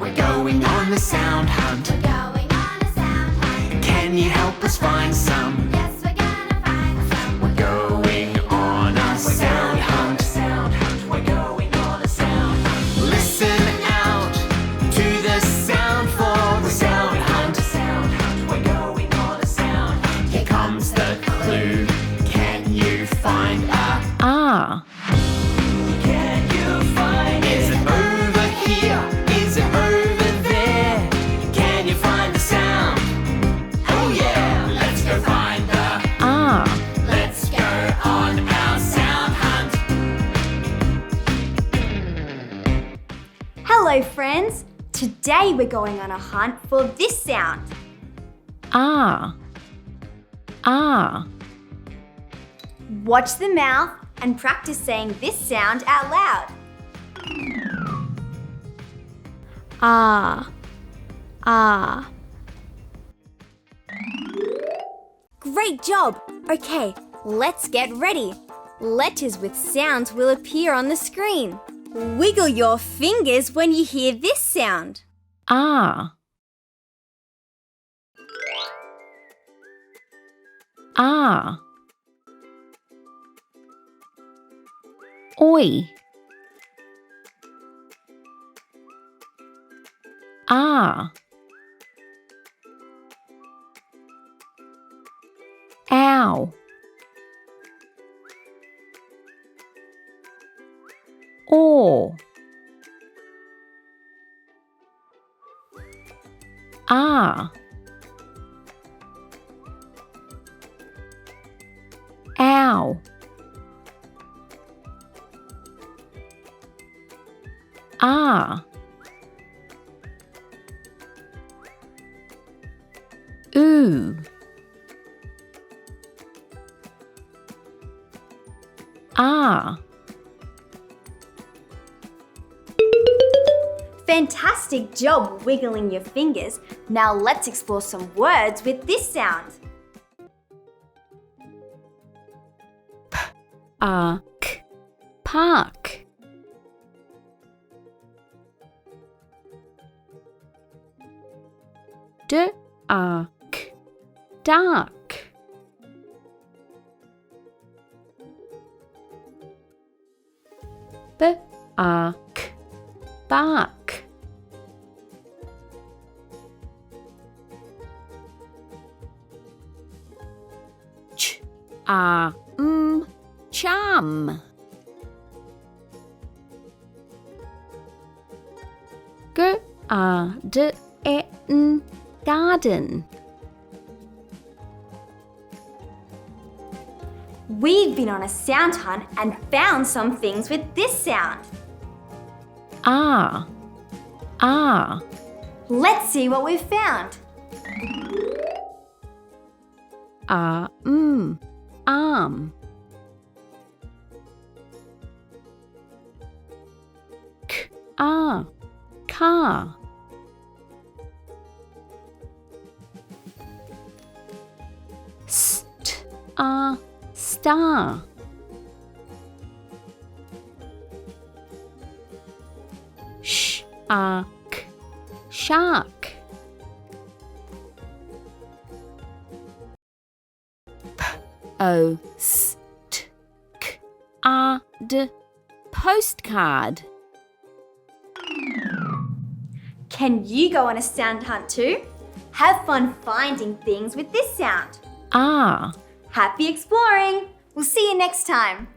We're going on a sound hunt. We're going on a sound hunt. Can you help us find some? Yes, we're gonna find some. We're going on a sound hunt. We're going on a sound hunt. Listen out to the sound for the sound hunt. We're going on a sound hunt. Here comes the clue. Can you find a Ah. Can you find it? Is it over here? Is it over there? Can you find the sound? Oh yeah! Let's go find the Ah. Let's go on our sound hunt. Hello friends! Today we're going on a hunt for this sound. Ah. Ah. Watch the mouth and practice saying this sound out loud. Ah. Ah. Great job! Okay, let's get ready. Letters with sounds will appear on the screen. Wiggle your fingers when you hear this sound. Ah. Ah. Oi. Ah. Ow. Or. Ah. Ow. Ah. Ooh. Ah. Fantastic job wiggling your fingers. Now let's explore some words with this sound. Ark. Park. Ark. Dark. Ark. Bark. Chum. Garden. We've been on a sound hunt and found some things with this sound. Ah. Ah. Let's see what we've found. Arm. Car. Star. Shark. Postcard. Can you go on a sound hunt too? Have fun finding things with this sound. Ah. Happy exploring! We'll see you next time.